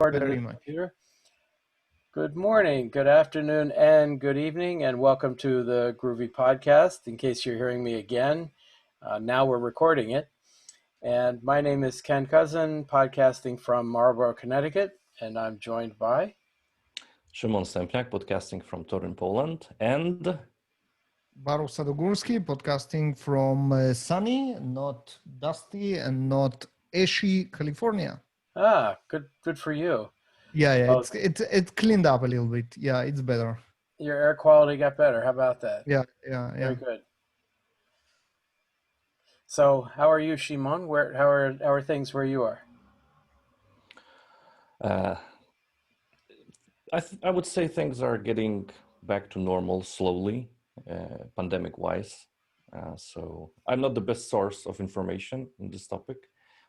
Recording very the much. computer. Good morning, good afternoon, and good evening, and welcome to the Groovy podcast. In case you're hearing me again, now we're recording it. And my name is Ken Kousen, podcasting from Marlborough, Connecticut, and I'm joined by Szymon Stepniak, podcasting from Torun, Poland, and Baruch Sadogursky, podcasting from sunny, not dusty, and not ashy California. Good for you. Yeah, Well, it's cleaned up a little bit. Yeah, it's better. your air quality got better. How about that? Yeah. Very good. So, how are you, Szymon? How are things where you are? I would say things are getting back to normal slowly, pandemic-wise. So I'm not the best source of information in this topic,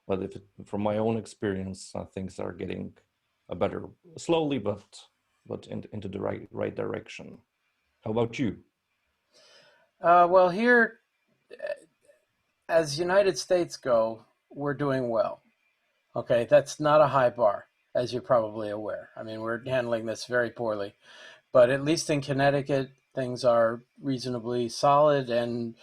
but from my own experience, things are getting better slowly, but into the right direction. How about you? Well, here, as United States go, we're doing well. Okay, that's not a high bar, as you're probably aware. I mean, we're handling this very poorly. But at least in Connecticut, things are reasonably solid. And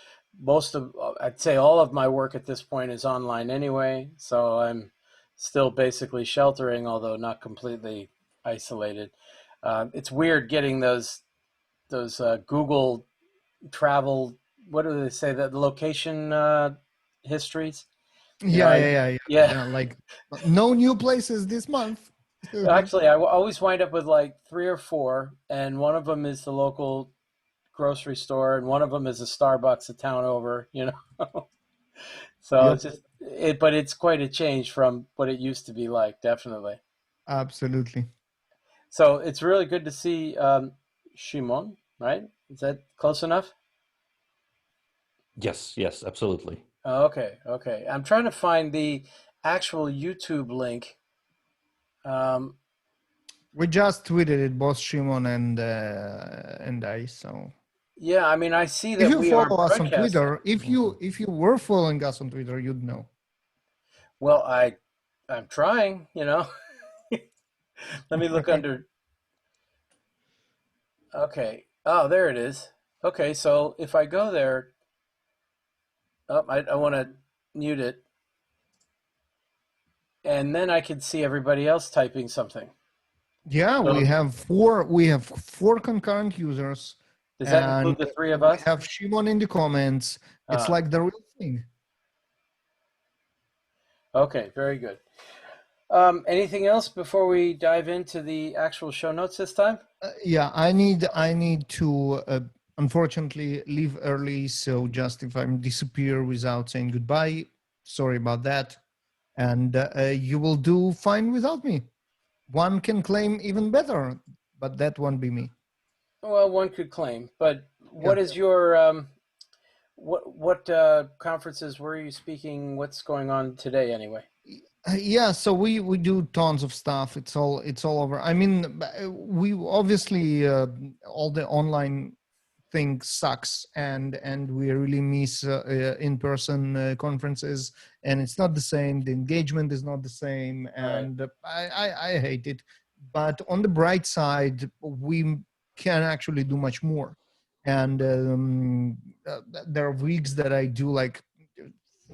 I'd say all of my work at this point is online anyway. So I'm still basically sheltering, although not completely isolated. It's weird getting those Google travel, what do they say, the location histories? Yeah. Like no new places this month. Actually, I always wind up with like 3 or 4, and one of them is the local grocery store, and one of them is a Starbucks a town over, So Yep. it's just but it's quite a change from what it used to be like, definitely. Absolutely. So it's really good to see Szymon, right? Is that close enough? Yes, absolutely. Okay. I'm trying to find the actual YouTube link. We just tweeted it, both Shimon and I. So Yeah, I mean, I see that if you we are follow us on broadcasting. Twitter, if you were following us on Twitter, you'd know. Well, I'm trying, Let me look under. Okay. Oh, there it is. Okay, so if I go there, I want to mute it, and then I can see everybody else typing something. Yeah, So, we have four concurrent users. does that include the 3 of us? We have Shimon in the comments. It's like the real thing. Okay, very good. Anything else before we dive into the actual show notes this time? Yeah, I need to unfortunately leave early. So just if I disappear without saying goodbye, sorry about that. And you will do fine without me. One can claim even better, but that won't be me. Well, one could claim, but what is your what conferences were you speaking? What's going on today anyway? Yeah, so we do tons of stuff. It's all over. I mean, we obviously all the online thing sucks, and we really miss in-person conferences, and it's not the same. The engagement is not the same, and I hate it. But on the bright side, we can actually do much more. And there are weeks that I do like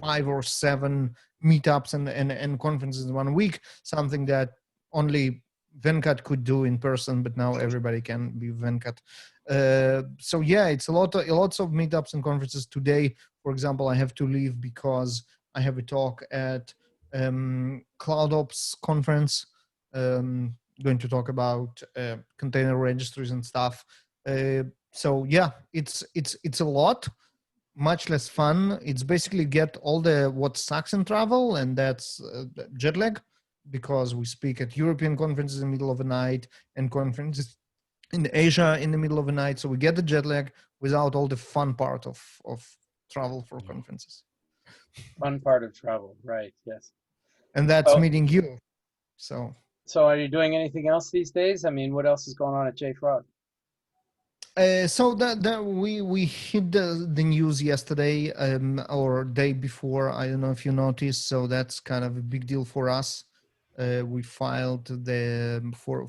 5 or 7 meetups and conferences in 1 week, something that only Venkat could do in person, but now everybody can be Venkat. So yeah, it's lots of meetups and conferences. Today, for example, I have to leave because I have a talk at CloudOps conference, going to talk about container registries and stuff. So yeah, it's a lot. Much less fun. It's basically get all what sucks in travel, and that's jet lag, because we speak at European conferences in the middle of the night and conferences in Asia in the middle of the night. So we get the jet lag without all the fun part of travel for conferences. Fun part of travel, right? Yes. And that's meeting you. So are you doing anything else these days? I mean, what else is going on at JFrog? So that we hit the news yesterday or day before. I don't know if you noticed. So that's kind of a big deal for us. We filed the for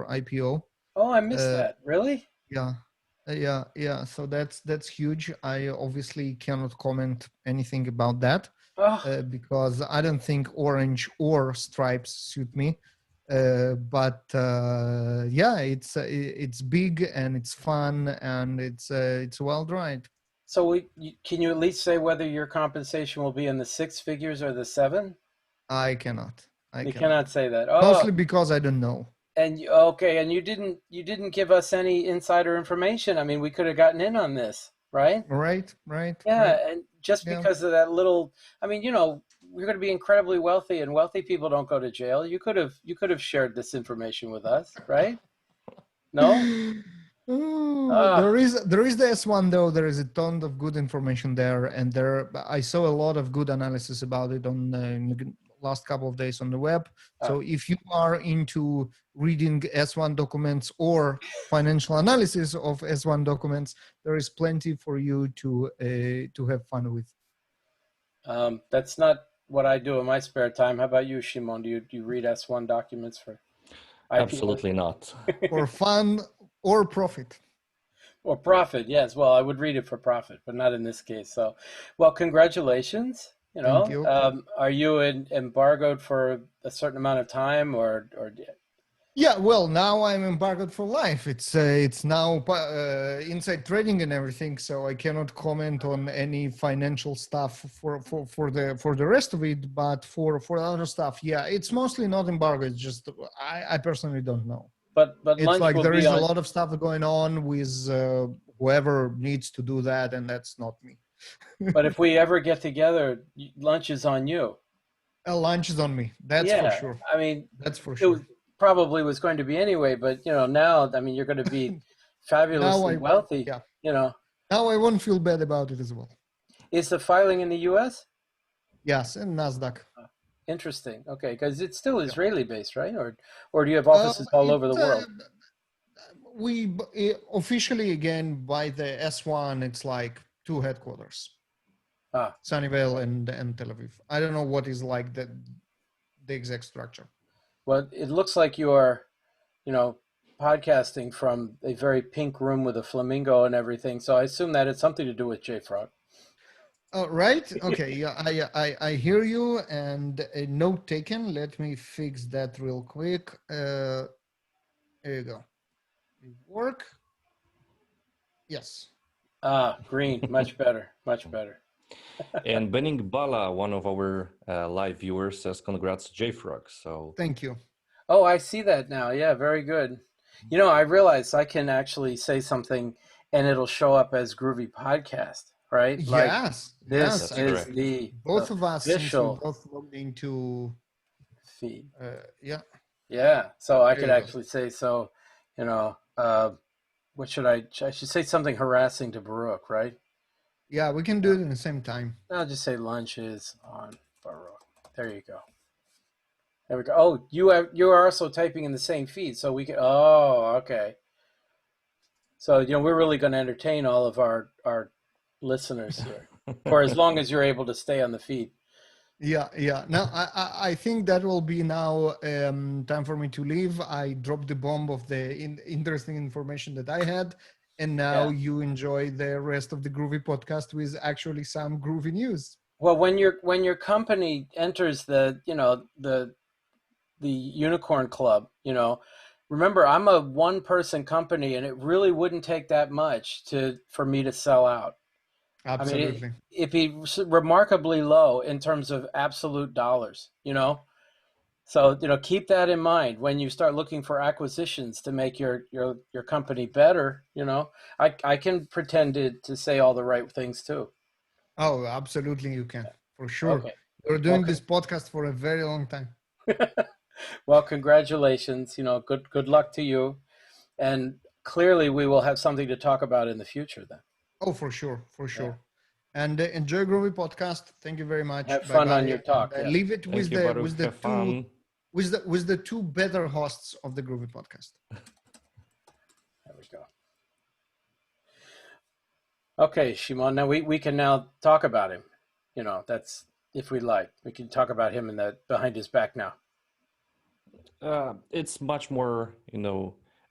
IPO. Oh, I missed Uh, that. Really? yeah, yeah. So that's huge. I obviously cannot comment anything about that Oh, because I don't think orange or stripes suit me. But yeah, it's big and it's fun and it's well dried. so can you at least say whether your compensation will be in the six figures or the seven? I cannot. I You cannot. cannot say that. Oh, Mostly because I don't know. and okay, and you didn't give us any insider information. I mean, we could have gotten in on this, right? Right, right, right. Yeah, and just Yeah. because of that little, I mean, we're going to be incredibly wealthy, and wealthy people don't go to jail. You could have shared this information with us, right? No? Oh, Ah, there is the S1 though. There is a ton of good information there, and I saw a lot of good analysis about it on in the last couple of days on the web. ah. So if you are into reading S1 documents or financial analysis of S1 documents, there is plenty for you to have fun with. That's not what I do in my spare time. How about you, Shimon? Do you read S1 documents for IPOs Absolutely not. For fun or profit. or profit? Yes, well, I would read it for profit, but not in this case. So, well, congratulations. Thank you. Are you embargoed for a certain amount of time, or Yeah, well, now I'm embargoed for life. It's now inside trading and everything, so I cannot comment on any financial stuff for the rest of it. But for other stuff, yeah, it's mostly not embargoed. It's just I personally don't know. but It's lunch like will there be is a on. lot of stuff going on with whoever needs to do that, and that's not me. But if we ever get together, lunch is on you. Lunch is on me. That's for Yeah, sure. I mean, That's for it was, sure. probably was going to be anyway, but now, I mean, you're going to be Now fabulously I wealthy. yeah. You know, Now I won't feel bad about it as well. is the filing in the U.S.? Yes, and Nasdaq. Interesting. Okay, because it's still Yeah. Israeli based, right? Or do you have offices all It over the world? we officially again by the S1, it's like two headquarters, Ah, Sunnyvale and Tel Aviv. I don't know what is like the exact structure. well, it looks like you are, you know, podcasting from a very pink room with a flamingo and everything. So I assume that it's something to do with JFrog. Right? Okay. Yeah, I hear you. And a note taken. Let me fix that real quick. There you go. Work. Yes. Ah, green, much better, much better. And Benning Bala, one of our live viewers, says congrats, JFrog. So Thank you. Oh, I see that now. Yeah, very good. I realize I can actually say something and it'll show up as Groovy Podcast, right? Like Yes. Yes. this that's I is correct. the both of us, since we official both logged into feed. yeah. Yeah, so I There could you go. actually say so, you know, what should I should say something harassing to Baruch, right? Yeah, we can do it in the same time. I'll just say lunch is on Baruch. There you go. There we go. Oh, you are also typing in the same feed, so we can. Oh, okay. So we're really going to entertain all of our listeners here for as long as you're able to stay on the feed. Yeah, yeah. Now I think that will be now time for me to leave. I dropped the bomb of the interesting information that I had, and now Yeah. you enjoy the rest of the Groovy podcast with actually some groovy news. Well, when your company enters the unicorn club, remember I'm a one person company, and it really wouldn't take that much for me to sell out. I mean, Absolutely. it'd be remarkably low in terms of absolute dollars. So, keep that in mind when you start looking for acquisitions to make your. Better. I can pretend to say all the right things too. Oh, absolutely, you can for sure. Okay. We're Well, doing this podcast for a very long time. well, congratulations. Good luck to you. And clearly we will have something to talk about in the future then. Oh, for sure, for Yeah. sure. And enjoy Groovy podcast. Thank you very much. Have Bye fun on bye. your talk. And Yes. leave it Thank you, Baruch. Have fun. with the two better hosts of the Groovy podcast. There we go. Okay, Shimon. Now we can now talk about him. That's if we like. We can talk about him behind his back now. It's much more,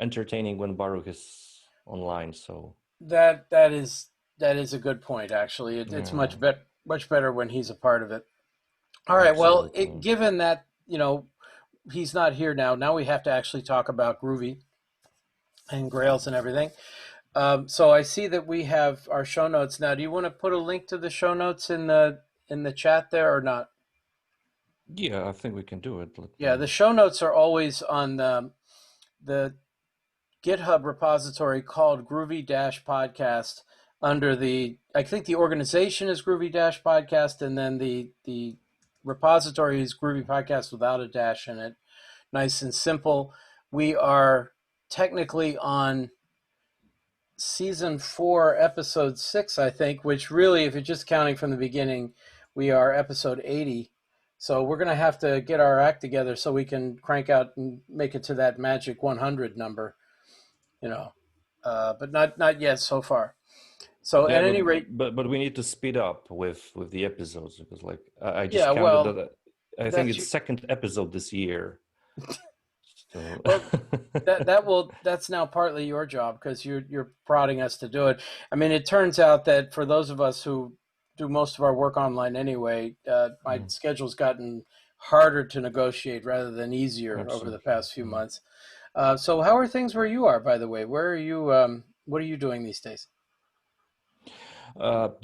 entertaining when Baruch is online. So That that is that is a good point. Actually, it's yeah, much better when he's a part of it. All right. Well, absolutely. given that he's not here now, now we have to actually talk about Groovy and Grails and everything. So I see that we have our show notes now. Do you want to put a link to the show notes in the chat there or not? Yeah, I think we can do it. Let Yeah, me. the show notes are always on the GitHub repository called Groovy Dash Podcast under I think the organization is Groovy Dash Podcast, and then the repository is Groovy Podcast without a dash in it. Nice and simple. We are technically on season 4, episode 6, I think, which really, if you're just counting from the beginning, we are episode 80. So we're going to have to get our act together so we can crank out and make it to that magic 100 number, but not yet so far. So Yeah, at any rate, but we need to speed up with the episodes because like I just yeah, counted well, that I think that's it's you. second episode this year. So Well, that's now partly your job because you're prodding us to do it. I mean, it turns out that for those of us who do most of our work online anyway, my Mm, schedule's gotten harder to negotiate rather than easier over the absolutely. past few months. So how are things where you are, by the way? Where are you? What are you doing these days?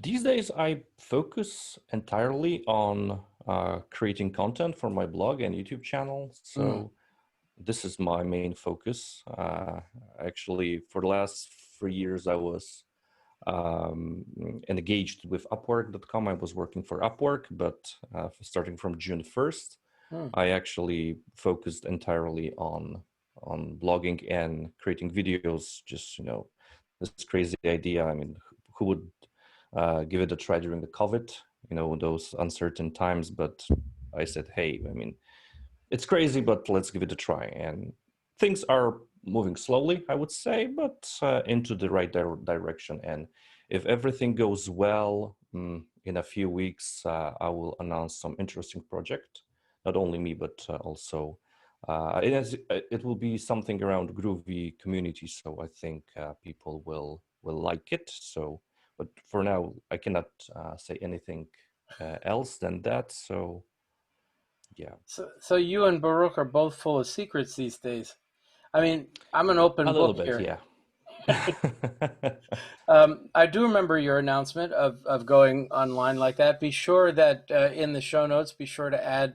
These days, I focus entirely on creating content for my blog and YouTube channel. Mm. So this is my main focus. Actually, for the last 3 years, I was um, engaged with Upwork.com. I was working for Upwork, but starting from June 1st, Mm. I actually focused entirely on blogging and creating videos. Just this crazy idea. I mean, who would give it a try during the COVID? Those uncertain times. But I said, hey, I mean, it's crazy, but let's give it a try. And things are moving slowly, I would say, but into the right direction. And if everything goes well, in a few weeks, I will announce some interesting project. Not only me, but also it will be something around Groovy community. So I think people will like it. So, but for now, I cannot say anything else than that. So yeah, So you and Baruch are both full of secrets these days. I mean, I'm an open a little book bit, here. yeah. I do remember your announcement of going online like that. Be sure that in the show notes, be sure to add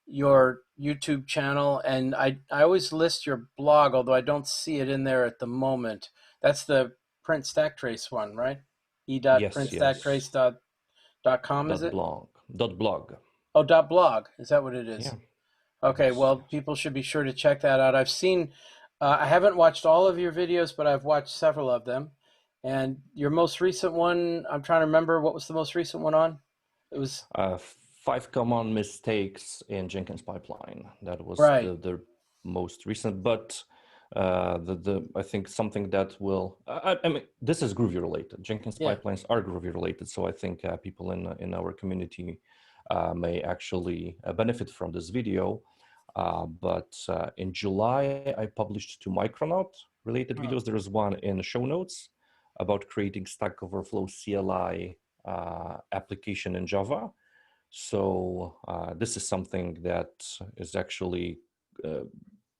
your YouTube channel. And I always list your blog, although I don't see it in there at the moment. That's the print stack trace one, right? Yes, yes. e.printstacktrace.com, is Dot it? blog. Dot blog. Oh, dot blog. Is that what it is? Yeah. Okay, Yes, well, yes. people should be sure to check that out. I haven't watched all of your videos, but I've watched several of them. And your most recent one, I'm trying to remember, what was the most recent one on? It was, 5 common mistakes in Jenkins pipeline. That was right. the most recent, but the I think something that will. I mean, this is Groovy related. Jenkins Yeah. pipelines are Groovy related, so I think people in our community may actually benefit from this video. But in July, I published 2 Micronaut related Oh. videos. There is one in the show notes about creating Stack Overflow CLI application in Java. So this is something that is actually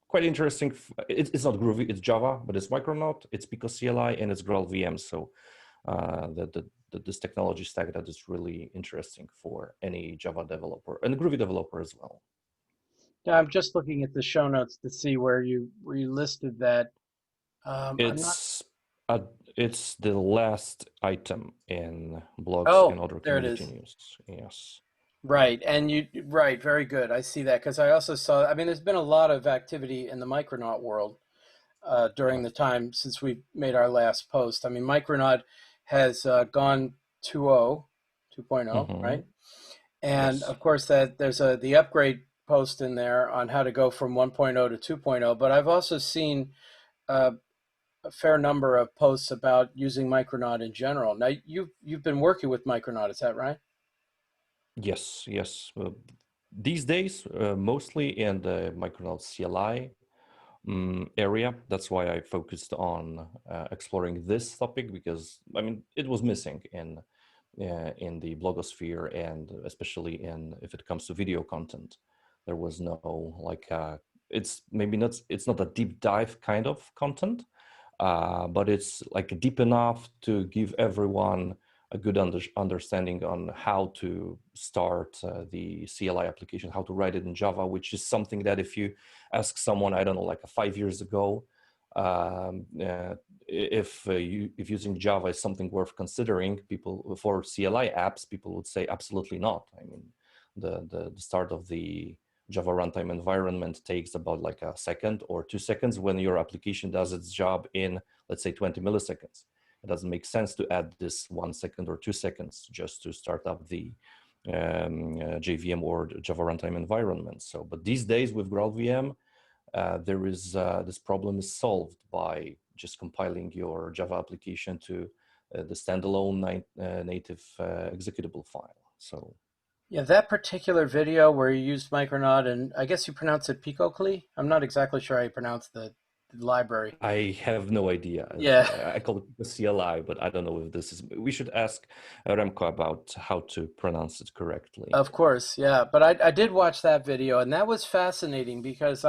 quite interesting. It's not Groovy, it's Java, but it's Micronaut, it's Pico CLI, and it's Graal VM. So this technology stack that is really interesting for any Java developer and Groovy developer as well. Yeah, I'm just looking at the show notes to see where you listed that. I'm not. It's a, it's the last item in blogs and Oh, other there it community is. news. Yes. Right, and right, very good. I see that because I also saw. I mean, there's been a lot of activity in the Micronaut world during Right. the time since we made our last post. I mean, Micronaut has gone 2.0, 2.0, Mm-hmm. right? And Yes. of course, that there's the upgrade post in there on how to go from 1.0 to 2.0. But I've also seen uh, a fair number of posts about using Micronaut in general. Now, you've been working with Micronaut, is that right? Yes. Yes. these days, mostly in the Micronaut CLI area. That's why I focused on exploring this topic, because I mean it was missing in the blogosphere, and especially in if it comes to video content. There was no like it's maybe not, it's not a deep dive kind of content, but it's like deep enough to give everyone a good understanding on how to start the CLI application, how to write it in Java, which is something that if you ask someone, I don't know, like 5 years ago, if using Java is something worth considering, people for CLI apps, people would say absolutely not. I mean, the start of the Java runtime environment takes about like a second or 2 seconds when your application does its job in, let's say, 20 milliseconds. It doesn't make sense to add this 1 second or 2 seconds just to start up the JVM or Java runtime environment. So, but these days with GraalVM, there is this problem is solved by just compiling your Java application to the standalone native executable file. So Yeah, that particular video where you used Micronaut, and I guess you pronounce it Picocli. I'm not exactly sure how you pronounce the library. I have no idea. Yeah, I call it the CLI, but I don't know if this is. We should ask Remco about how to pronounce it correctly. of course. Yeah, but I did watch that video, and that was fascinating because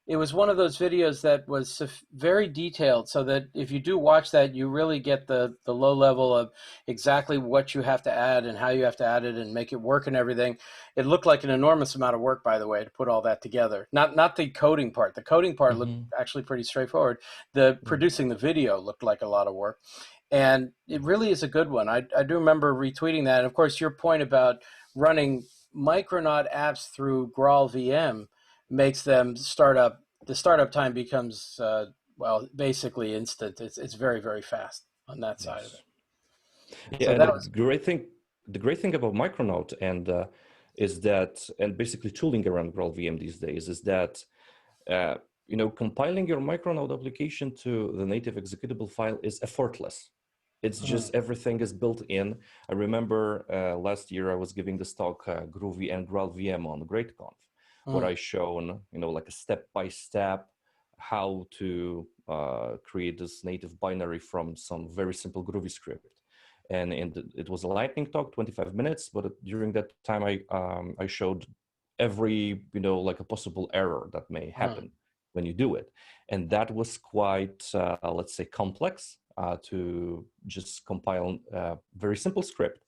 it was one of those videos that was very detailed, so that if you do watch that, you really get the low level of exactly what you have to add and how you have to add it and make it work and everything. It looked like an enormous amount of work, by the way, to put all that together. Not the coding part. The coding part looked actually pretty straightforward. The producing the video looked like a lot of work. And it really is a good one. I do remember retweeting that. And of course, your point about running Micronaut apps through GraalVM makes them the startup time becomes, well, basically instant. It's very, very fast on that side of Yes. it. Yeah, So and that was, the great thing about Micronaut and is that, and basically tooling around GraalVM these days is that you know, compiling your Micronaut application to the native executable file is effortless. It's just everything is built in. I remember last year I was giving this talk, Groovy and GraalVM on GreatConf, where I shown, you know, like a step-by-step how to create this native binary from some very simple Groovy script. And it was a lightning talk, 25 minutes, but during that time I showed every, you know, like a possible error that may happen when you do it. And that was quite, let's say, complex to just compile a very simple script.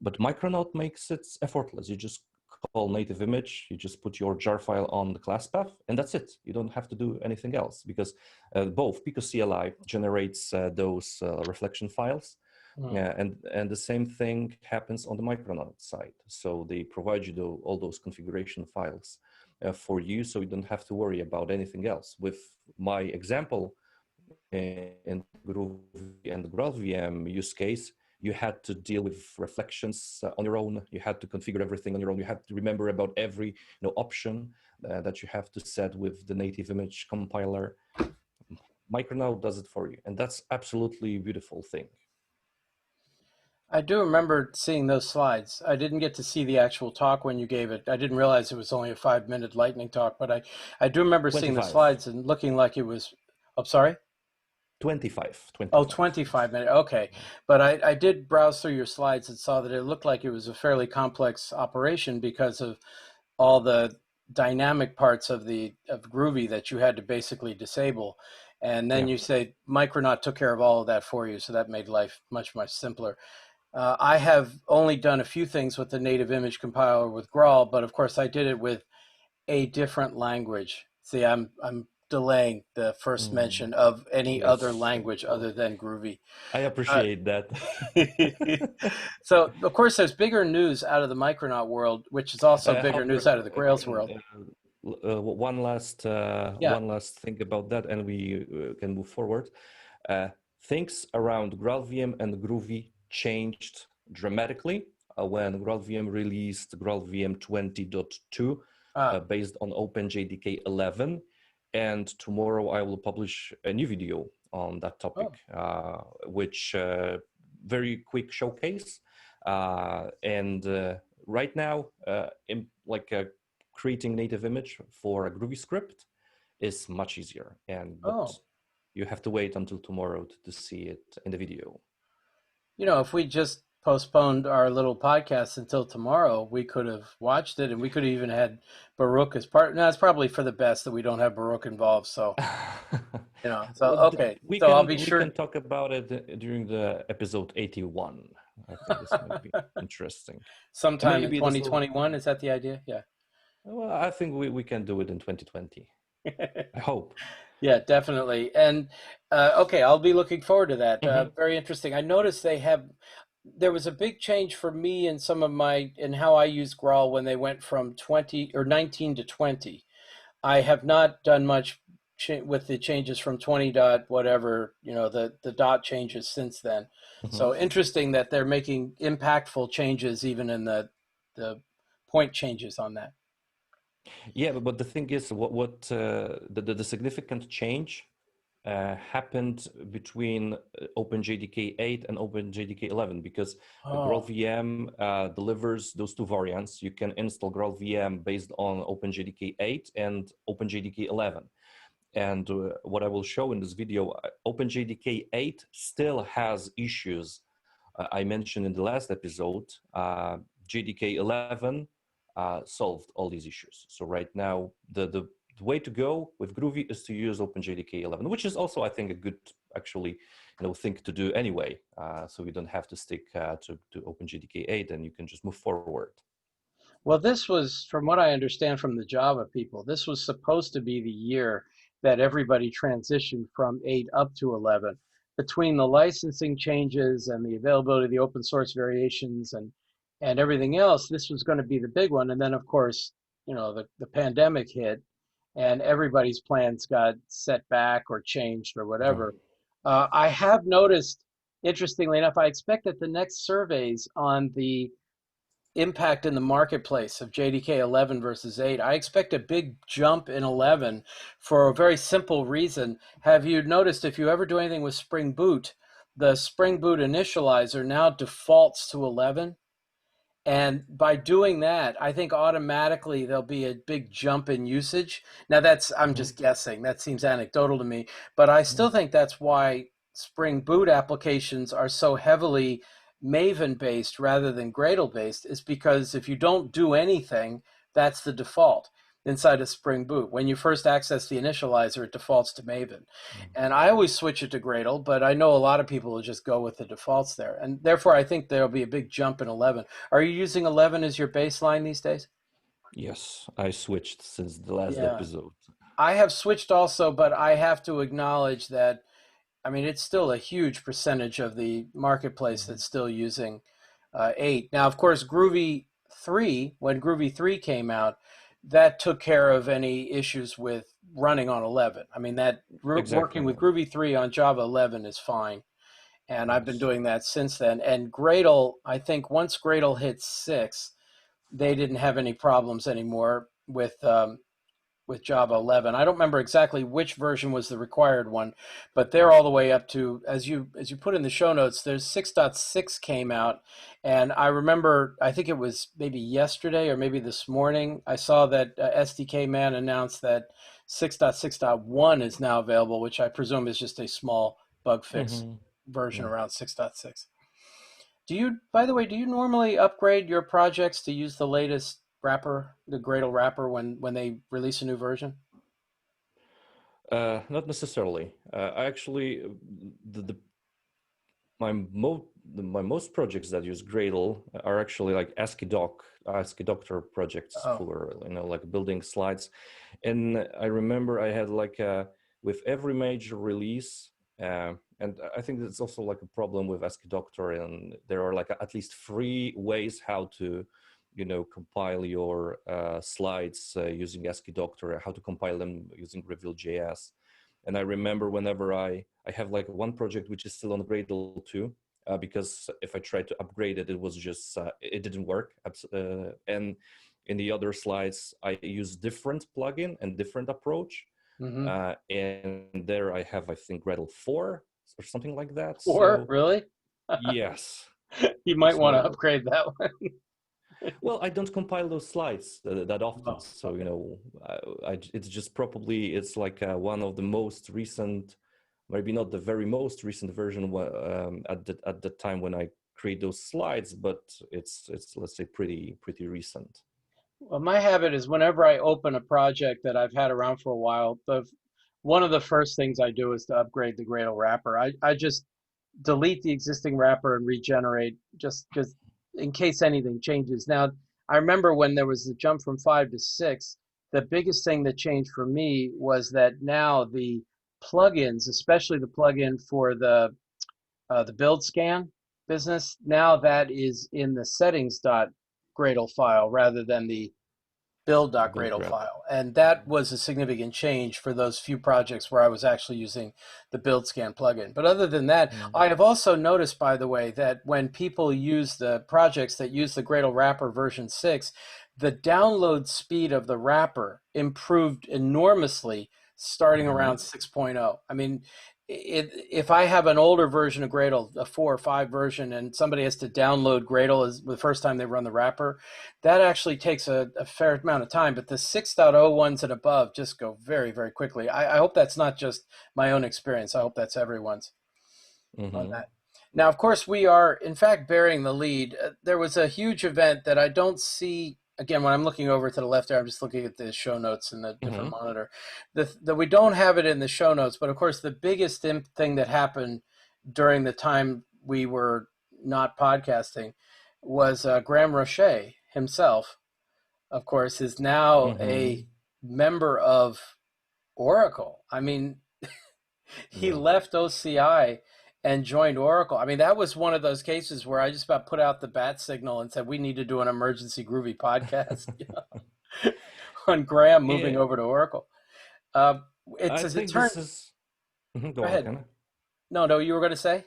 But Micronaut makes it effortless. You just call native image, you just put your jar file on the class path, and that's it. You don't have to do anything else, because both Pico CLI generates those reflection files, and the same thing happens on the Micronaut side. So they provide you all those configuration files for you, so you don't have to worry about anything else. With my example in Groovy and the GraalVM use case, you had to deal with reflections on your own. You had to configure everything on your own. You had to remember about every, you know, option that you have to set with the native image compiler. Micronaut does it for you, and that's absolutely beautiful thing. I do remember seeing those slides. I didn't get to see the actual talk when you gave it. I didn't realize it was only a 5-minute lightning talk, but I do remember seeing the 25. slides and looking like it was, oh, sorry? 25. Oh, 25 minutes. Okay. But I did browse through your slides and saw that it looked like it was a fairly complex operation because of all the dynamic parts of Groovy that you had to basically disable. And then you say Micronaut took care of all of that for you. So that made life much, much simpler. I have only done a few things with the native image compiler with Graal, but of course I did it with a different language. See, I'm delaying the first mention of any other language other than Groovy. I appreciate that. So, of course, there's bigger news out of the Micronaut world, which is also bigger news out of the Grails world. One last thing about that, and we can move forward. Things around GraalVM and Groovy changed dramatically when GraalVM released GraalVM 20.2 based on OpenJDK 11. And tomorrow I will publish a new video on that topic, which very quick showcase. And right now, like creating native image for a Groovy script is much easier, but Oh, you have to wait until tomorrow to see it in the video. if we just postponed our little podcast until tomorrow, we could have watched it, and we could have even had Baruch as part. No, it's probably for the best that we don't have Baruch involved. So, so Well, okay. we So I'll can be we sure can talk about it during the episode 81. I think this might be interesting. sometime in Maybe this will. 2021. Is that the idea? Yeah. Well, I think we can do it in 2020. I hope. Yeah, definitely. And okay, I'll be looking forward to that. Hmm. Very interesting. I noticed there was a big change for me in in how I use Graal when they went from 20 or 19 to 20. I have not done much with the changes from 20 dot whatever, the dot changes since then. Hmm. So interesting that they're making impactful changes even in the point changes on that. Yeah, but the thing is, the significant change happened between OpenJDK 8 and OpenJDK 11, because Oh, GraalVM delivers those two variants. You can install GraalVM based on OpenJDK 8 and OpenJDK 11. And what I will show in this video, OpenJDK 8 still has issues I mentioned in the last episode. JDK 11 solved all these issues. So right now, the way to go with Groovy is to use OpenJDK 11, which is also, I think, a good, actually, thing to do anyway. So we don't have to stick to OpenJDK 8, and you can just move forward. well, this was, from what I understand from the Java people, this was supposed to be the year that everybody transitioned from 8 up to 11. Between the licensing changes and the availability of the open source variations and everything else, this was going to be the big one. And then, of course, the pandemic hit and everybody's plans got set back or changed or Yeah. whatever. I have noticed, interestingly enough, I expect that the next surveys on the impact in the marketplace of JDK 11 versus 8. I expect a big jump in 11 for a very simple reason. Have you noticed if you ever do anything with Spring Boot, the Spring Boot initializer now defaults to 11? And by doing that, I think automatically there'll be a big jump in usage. Now I'm Hmm. just guessing. That seems anecdotal to me, but I still think that's why Spring Boot applications are so heavily Maven based rather than Gradle based, is because if you don't do anything, that's the default inside of Spring Boot. When you first access the initializer, it defaults to Maven. And I always switch it to Gradle, but I know a lot of people will just go with the defaults there. And therefore, I think there'll be a big jump in 11. Are you using 11 as your baseline these days? Yes, I switched since the last Yeah. episode. I have switched also, but I have to acknowledge that, I mean, it's still a huge percentage of the marketplace Mhm. that's still using 8. Now, of course, Groovy 3, when Groovy 3 came out, that took care of any issues with running on 11. I mean, working Exactly. with Groovy 3 on Java 11 is fine. And I've been Yes. doing that since then. And Gradle, I think once Gradle hit 6, they didn't have any problems anymore with Java 11. I don't remember exactly which version was the required one, but they're all the way up to, as you put in the show notes, there's 6.6 came out, and I remember, I think it was maybe yesterday or maybe this morning, I saw that SDK Man announced that 6.6.1 is now available, which I presume is just a small bug fix Hmm. version Yeah. around 6.6. By the way, do you normally upgrade your projects to use the latest wrapper, the Gradle wrapper, when they release a new version? Not necessarily. I actually, the my most projects that use Gradle are actually like ASCII Doctor projects Oh, for like building slides. And I remember I had like with every major release, and I think that's also like a problem with ASCII Doctor, and there are like at least 3 ways how to compile your slides using ASCII Doctor, how to compile them using Reveal.js. And I remember whenever I have like one project which is still on Gradle too, because if I tried to upgrade it, it was just it didn't work. And in the other slides, I use different plugin and different approach. mm-hmm. And there I have, I think, Gradle 4 or something like that. Or So really, yes. you might want to So upgrade that one. Well, I don't compile those slides that often, Oh, so okay. it's just probably it's like one of the most recent, maybe not the very most recent version at the time when I create those slides, but it's let's say pretty recent. Well, my habit is whenever I open a project that I've had around for a while, one of the first things I do is to upgrade the Gradle wrapper. I just delete the existing wrapper and regenerate just because in case anything changes. Now, I remember when there was the jump from 5 to 6, the biggest thing that changed for me was that now the plugins, especially the plugin for the build scan business, now that is in the settings.gradle file rather than the Build build.gradle grab. file. And that was a significant change for those few projects where I was actually using the build scan plugin. But other than that, Mm. I have also noticed, by the way, that when people use the projects that use the Gradle wrapper version 6, the download speed of the wrapper improved enormously starting around 6.0. I mean, if I have an older version of Gradle, a 4 or 5 version, and somebody has to download Gradle as the first time they run the wrapper, that actually takes a fair amount of time. But the 6.0 ones and above just go very, very quickly. I hope that's not just my own experience. I hope that's everyone's on Mm-hmm. that. Now, of course, we are, in fact, bearing the lead. There was a huge event that I don't see. Again, when I'm looking over to the left there, I'm just looking at the show notes in the different Mm-hmm. monitor. We don't have it in the show notes, but of course, the biggest thing that happened during the time we were not podcasting was Graham Roche himself, of course, is now Mm-hmm. a member of Oracle. I mean, he Yeah. left OCI and joined Oracle. I mean, that was one of those cases where I just about put out the bat signal and said, we need to do an emergency Groovy podcast on Graham moving Yeah, over to Oracle. Uh, it's I as it think turned. this is. Mhm, go Go on, ahead. Ken. No, you were going to say?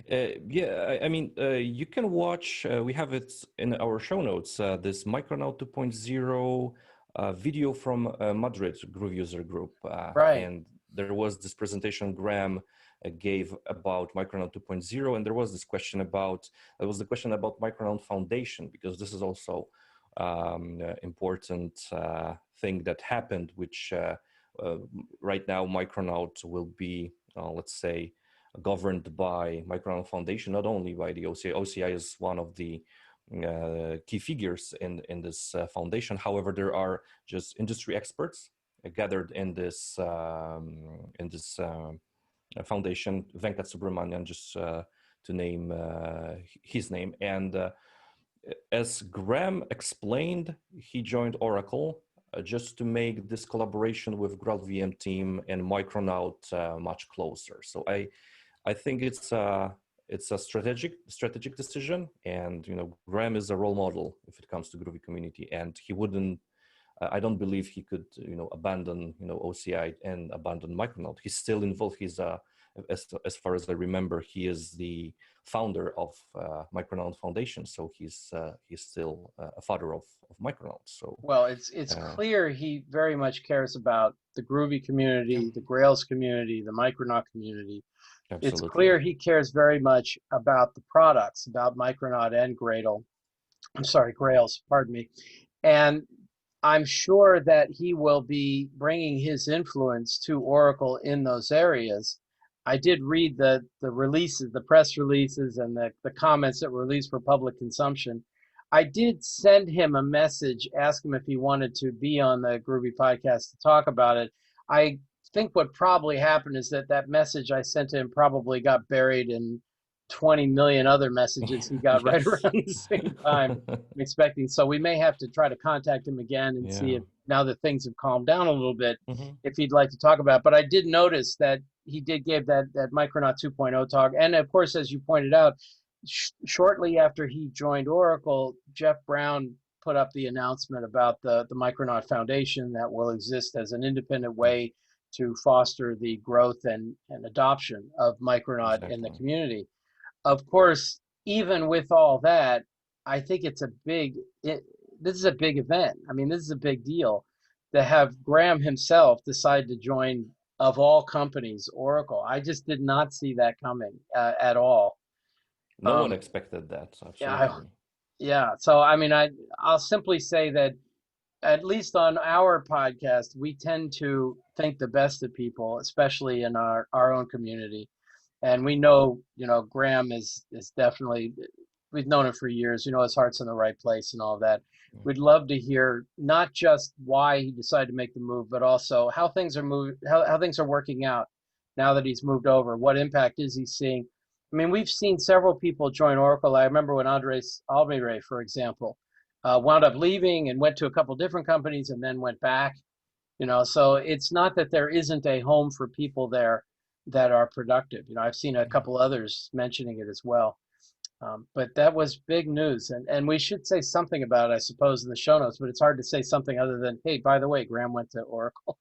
Yeah, I mean, you can watch, we have it in our show notes, this Micronaut 2.0 video from Madrid Groove user group. Right. And there was this presentation Graham gave about Micronaut 2.0, and there was this question about, it was the question about Micronaut Foundation, because this is also important thing that happened, which right now Micronaut will be, let's say, governed by Micronaut Foundation, not only by the OCI. OCI is one of the key figures in this foundation. However, there are just industry experts gathered in this foundation. Venkat Subramanian, just to name his name. And as Graham explained, he joined Oracle just to make this collaboration with GraalVM team and Micronaut much closer. So I think it's a strategic decision, and Graham is a role model if it comes to Groovy community, and he wouldn't. I don't believe he could abandon OCI and abandon Micronaut. He's still involved. He's as far as I remember, he is the founder of Micronaut Foundation, so he's still a father of Micronaut. So Well, it's clear he very much cares about the Groovy yeah, community, the Grails community, the Micronaut community. It's absolutely. clear he cares very much about the products, about Micronaut and Gradle. I'm sorry, Grails, pardon me. And I'm sure that he will be bringing his influence to Oracle in those areas. I did read the releases, the press releases, and the comments that were released for public consumption. I did send him a message, ask him if he wanted to be on the Groovy podcast to talk about it. I think what probably happened is that message I sent to him probably got buried in 20 million other messages he got right Yes. around the same time. I'm expecting. So we may have to try to contact him again and see Yeah. if now that things have calmed down a little bit, Hmm. if he'd like to talk about it. But I did notice that he did give that Micronaut 2.0 talk. And of course, as you pointed out, shortly after he joined Oracle, Jeff Brown put up the announcement about the Micronaut Foundation that will exist as an independent Yeah, way to foster the growth and adoption of Micronaut in the exactly. community. Of course, even with all that, I think it's this is a big event. I mean, this is a big deal to have Graham himself decide to join, of all companies, Oracle. I just did not see that coming at all. No one Um, expected that, yeah, absolutely. Yeah. So, I mean, I'll simply say that at least on our podcast, we tend to think the best of people, especially in our own community. And we know, Graham is definitely, we've known him for years. His heart's in the right place and all that. We'd love to hear not just why he decided to make the move, but also how things are how things are working out now that he's moved over. What impact is he seeing? I mean, we've seen several people join Oracle. I remember when Andres Almire, for example, wound up leaving and went to a couple different companies and then went back. So it's not that there isn't a home for people there that are productive. I've seen a couple others mentioning it as well. But that was big news, and we should say something about it, I suppose, in the show notes. But it's hard to say something other than, hey, by the way, Graham went to Oracle.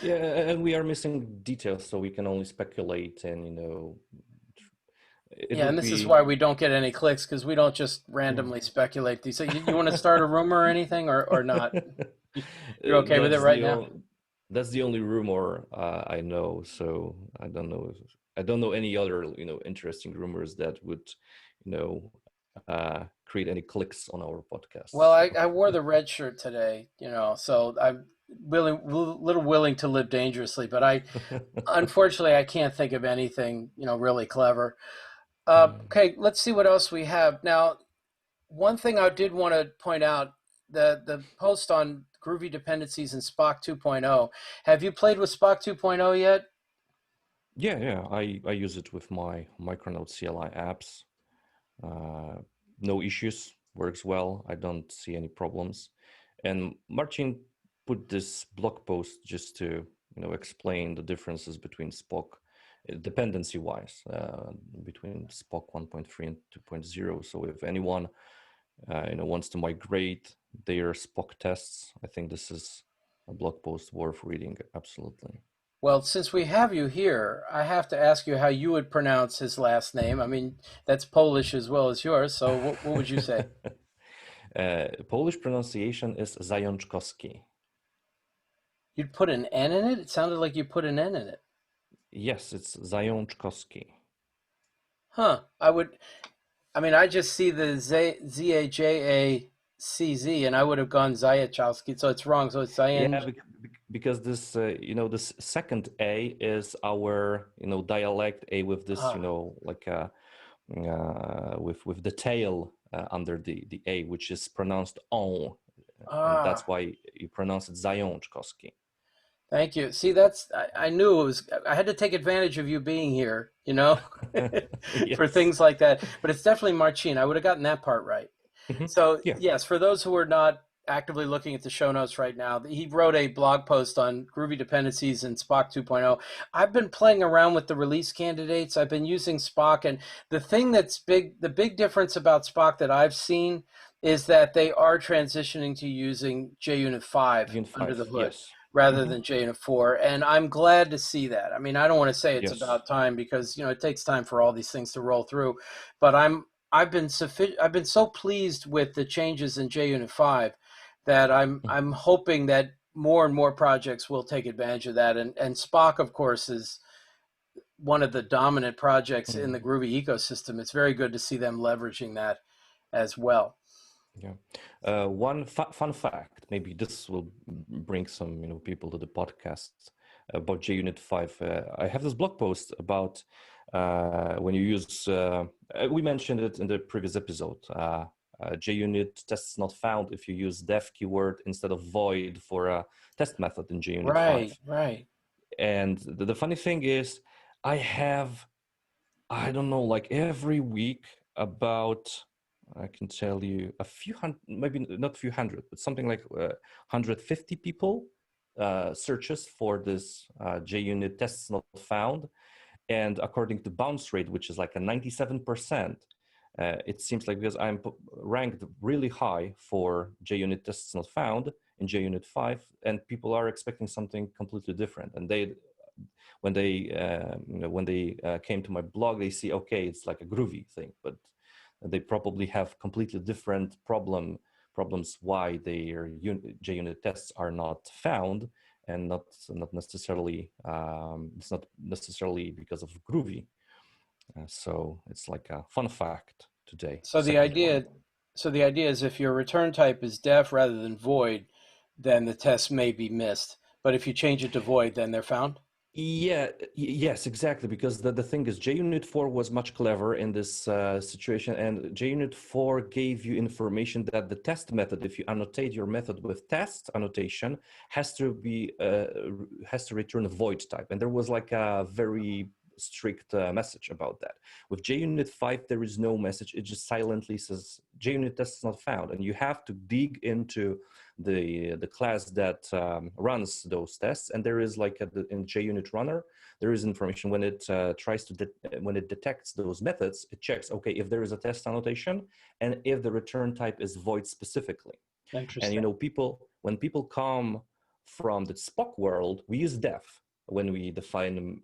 Yeah, and we are missing details, so we can only speculate, and it Yeah, and would this is be. why we don't get any clicks because we don't just randomly speculate these. So you want to start a rumor or anything, or not? You're okay with it That's right the now? only that's the only rumor I know. So I don't know any other interesting rumors that would you know create any clicks on our podcast. Well, So I wore the red shirt today, so I'm little willing to live dangerously, but unfortunately, I can't think of anything, really clever. Okay, let's see what else we have. Now, one thing I did want to point out, the post on Groovy dependencies in Spock 2.0. Have you played with Spock 2.0 yet? yeah, I use it with my Micronaut CLI apps. No issues, works well. I don't see any problems. And Martin put this blog post just to explain the differences between Spock dependency wise between Spock 1.3 and 2.0. So if anyone wants to migrate their Spock tests, I think this is a blog post worth reading. Absolutely. Well, since we have you here, I have to ask you how you would pronounce his last name. I mean, that's Polish as well as yours, so what would you say? Polish pronunciation is Zajączkowski. You'd put an N in it? It sounded like you put an N in it. Yes, it's Zajączkowski. Huh. I mean, I just see the Zajacz, and I would have gone Zayachowski, so it's wrong. So it's Yeah, Zayan. because this this second A is our dialect A with this Ah, like with the tail under the A, which is pronounced on, and that's ah. why you pronounce it Zajączkowski. Thank you. See, I knew it was, I had to take advantage of you being here, for Yes. things like that. But it's definitely Marcin. I would have gotten that part right. So, Yeah. yes, for those who are not actively looking at the show notes right now, he wrote a blog post on Groovy dependencies in Spock 2.0. I've been playing around with the release candidates. I've been using Spock, and the thing the big difference about Spock that I've seen is that they are transitioning to using JUnit 5 Unit under the 5. hood Yes. rather than JUnit 4. And I'm glad to see that. I mean, I don't want to say it's Yes. about time because, it takes time for all these things to roll through, but I've been so pleased with the changes in JUnit 5 that I'm hoping that more and more projects will take advantage of that. And Spock, of course, is one of the dominant projects in the Groovy ecosystem. It's very good to see them leveraging that as well. Yeah. One fun fact, maybe this will bring some people to the podcast about JUnit 5. I have this blog post about when you use, we mentioned it in the previous episode, JUnit tests not found if you use def keyword instead of void for a test method in JUnit 5. Right. And the funny thing is, I don't know, like every week about, I can tell you a few hundred, maybe not a few hundred, but something like 150 people searches for this JUnit tests not found. And according to bounce rate, which is like a 97%, it seems like because I'm ranked really high for JUnit tests not found in JUnit 5, and people are expecting something completely different. And when they came to my blog, they see, okay, it's like a Groovy thing, but they probably have completely different problems why their JUnit tests are not found, and not necessarily it's not necessarily because of Groovy. So it's like a fun fact today, So the second idea one. So the idea is if your return type is def rather than void, then the test may be missed. But if you change it to void, then they're found? Yeah, yes, exactly. Because the thing is, JUnit 4 was much clever in this situation, and JUnit 4 gave you information that the test method, if you annotate your method with test annotation, has to return a void type. And there was like a very strict message about that. With JUnit 5, there is no message. It just silently says JUnit test is not found, and you have to dig into the class that runs those tests, and there is like in JUnit runner, there is information when it when it detects those methods, it checks, okay, if there is a test annotation and if the return type is void specifically. Interesting. And when people come from the Spock world, we use def when we define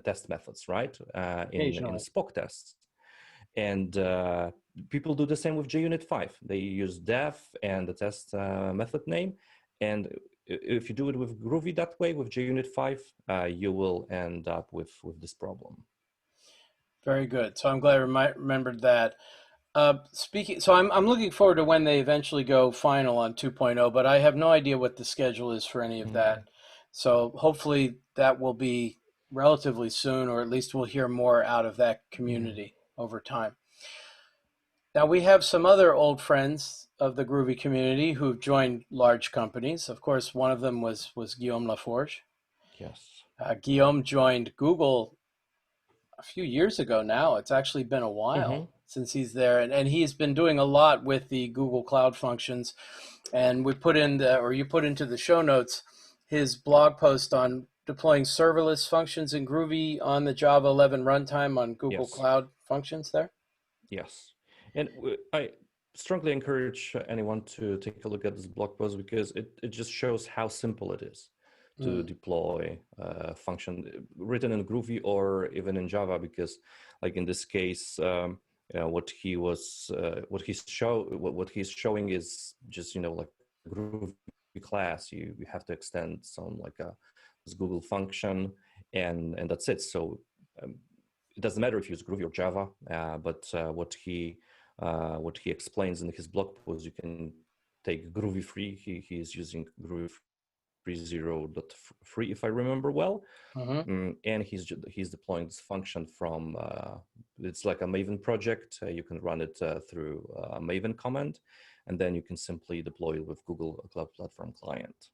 test methods, right? In Spock tests. And people do the same with JUnit 5. They use def and the test method name. And if you do it with Groovy that way, with JUnit 5, you will end up with this problem. Very good. So I'm glad I remembered that. So I'm looking forward to when they eventually go final on 2.0, but I have no idea what the schedule is for any of that. So hopefully that will be relatively soon, or at least we'll hear more out of that community over time. Now we have some other old friends of the Groovy community who've joined large companies. Of course, one of them was Guillaume Laforge. Yes. Guillaume joined Google a few years ago now. It's actually been a while since he's there, and he's been doing a lot with the Google Cloud Functions. And we put in you put into the show notes his blog post on deploying serverless functions in Groovy on the Java 11 runtime on Google Cloud Functions there. Yes, and I strongly encourage anyone to take a look at this blog post because it just shows how simple it is to deploy a function written in Groovy or even in Java, because like in this case, what he's showing is just, like Groovy class. You have to extend some like this Google function, and that's it. So it doesn't matter if you use Groovy or Java, but what he explains in his blog post, you can take Groovy free. He is using Groovy free 0.3, if I remember well, and he's deploying this function from it's like a Maven project. You can run it through a Maven command, and then you can simply deploy it with Google Cloud Platform Client.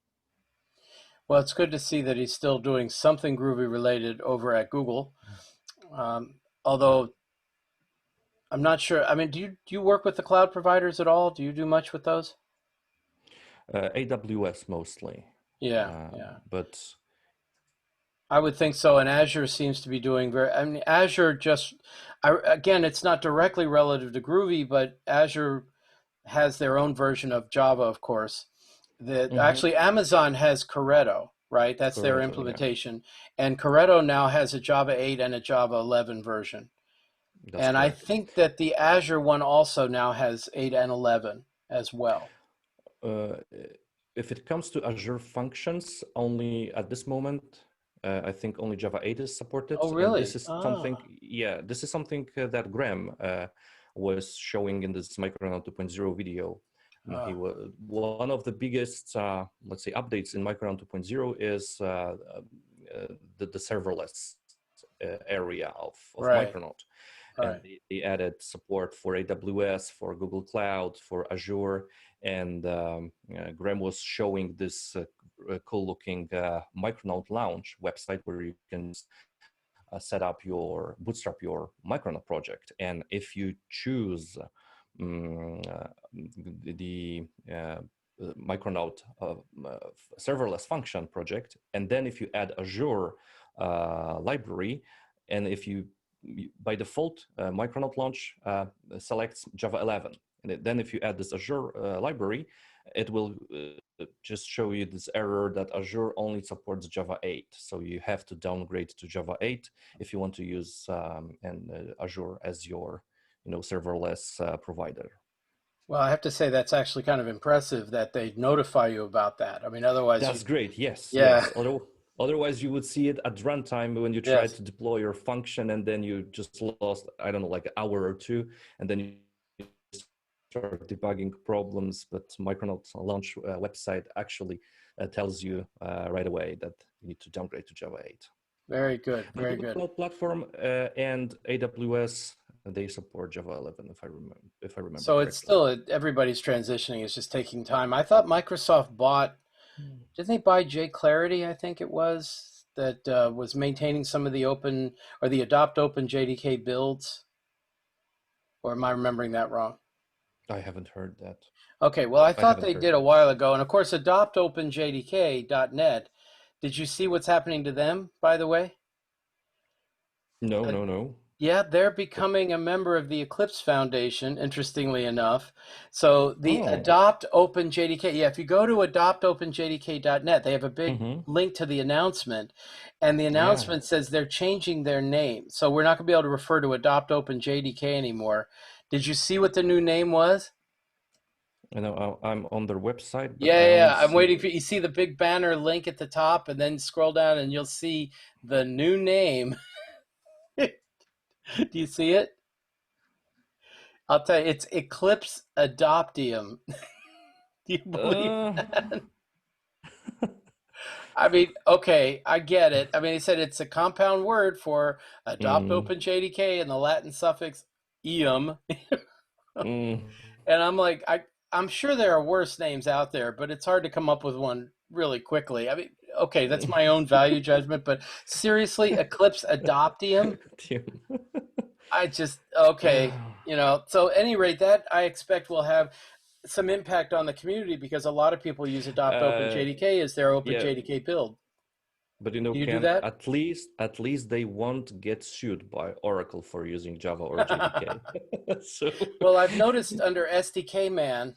Well, it's good to see that he's still doing something Groovy related over at Google. Although I'm not sure. I mean, do you work with the cloud providers at all? Do you do much with those? AWS mostly. Yeah. But I would think so. And Azure seems to be doing Azure again, it's not directly relative to Groovy, but Azure has their own version of Java, of course. Actually, Amazon has Corretto, right? That's their implementation. Yeah. And Corretto now has a Java 8 and a Java 11 version. That's correct. I think that the Azure one also now has 8 and 11 as well. If it comes to Azure functions, only at this moment, I think only Java 8 is supported. Oh, really? And this is something that Graham was showing in this Micronaut 2.0 video. He was one of the biggest, let's say, updates in Micronaut 2.0 is the serverless area of Micronaut. And they added support for AWS, for Google Cloud, for Azure, and Graham was showing this cool-looking Micronaut Launch website where you can bootstrap your Micronaut project. And if you choose the Micronaut serverless function project, and then if you add Azure library, and if you by default, Micronaut Launch selects Java 11. And then if you add this Azure library, it will just show you this error that Azure only supports Java 8. So you have to downgrade to Java 8 if you want to use Azure as your serverless provider. Well, I have to say that's actually kind of impressive that they notify you about that. I mean, otherwise... That's great, yes. Yeah. Yes. Otherwise, you would see it at runtime when you try to deploy your function, and then you just lost, I don't know, like an hour or two, and then you start debugging problems, but Micronaut launch website actually tells you right away that you need to downgrade to Java 8. Very good, But very Google good. Cloud Platform and AWS, they support Java 11, if I remember So it's correctly. still, everybody's transitioning. It's just taking time. I thought Microsoft bought, didn't they buy jClarity, I think it was, that was maintaining some of the open or the adopt open JDK builds? Or am I remembering that wrong? I haven't heard that. Okay, well, I I thought haven't they heard did a that. while ago. And of course, adopt open JDK.net. Did you see what's happening to them, by the way? No, Uh, no, no. Yeah, they're But, becoming a member of the Eclipse Foundation, interestingly enough. So the oh, Adopt Open JDK, yeah, if you go to adoptopenjdk.net, they have a big mm-hmm. link to the announcement, and the Yeah. announcement says they're changing their name. So we're not going to be able to refer to Adopt Open JDK anymore. Did you see what the new name was? I know I'm on their website, but Yeah, I yeah, only yeah. I'm see. waiting for you. See the big banner link at the top, and then scroll down, and you'll see the new name. Do you see it? I'll tell you, it's Eclipse Adoptium. Do you believe Uh, that? I mean, okay, I get it. I mean, he said it's a compound word for adopt mm, open JDK and the Latin suffix "ium," mm, and I'm like, I'm sure there are worse names out there, but it's hard to come up with one really quickly. I mean, okay, that's my own value judgment, but seriously, Eclipse Adoptium? Tim. I just okay, So at any rate, that I expect will have some impact on the community because a lot of people use adopt open uh, JDK as their open yeah, JDK build. but Do you do Ken, that? at least they won't get sued by Oracle for using Java or JDK. So, Well, I've noticed under SDK Man,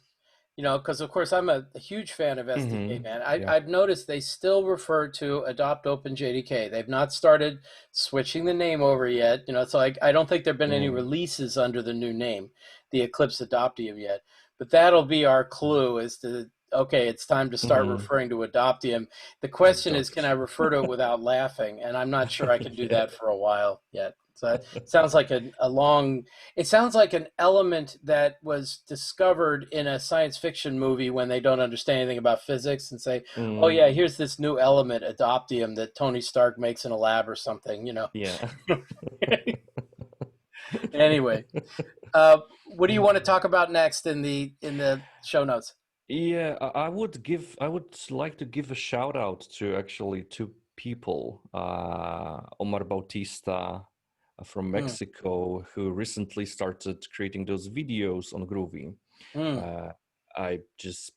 because of course I'm a huge fan of SDK mhm, Man. yeah. I've noticed they still refer to adopt open JDK. They've not started switching the name over yet. So I don't think there've been any Mm, releases under the new name, the Eclipse Adoptium yet. But that'll be our clue as to okay, it's time to start mhm. referring to Adoptium. The I question is, can got. I refer to it without laughing? And I'm not sure I can do Yeah. that for a while yet. So it sounds like a long it sounds like an element that was discovered in a science fiction movie when they don't understand anything about physics and say, oh, Mm, yeah, here's this new element, adoptium, that Tony Stark makes in a lab or something. yeah. Anyway, what do you want to talk about next in the show notes? Yeah, I would like to give a shout out to actually two people, Omar Bautista from Mm, Mexico, who recently started creating those videos on Groovy. mm, Uh, I just,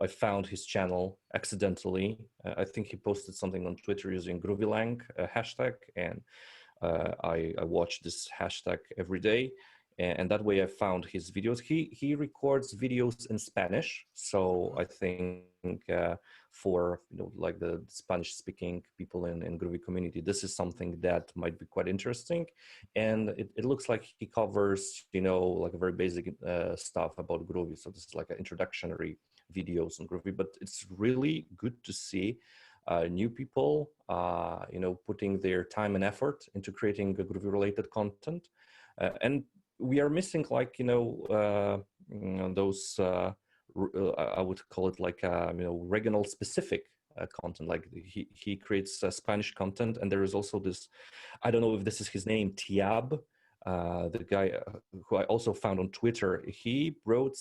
I found his channel accidentally. I think he posted something on Twitter using GroovyLang hashtag, and I watch this hashtag every day, and that way I found his videos. He records videos in Spanish, so I think for like the Spanish speaking people in Groovy community, this is something that might be quite interesting, and it looks like he covers like a very basic stuff about Groovy. So this is like an introductory videos on Groovy, but it's really good to see new people, putting their time and effort into creating Groovy-related content, and we are missing, like, those. I would call it like regional specific content. Like he creates Spanish content, and there is also this. I don't know if this is his name, Tiab. The guy who I also found on Twitter. He wrote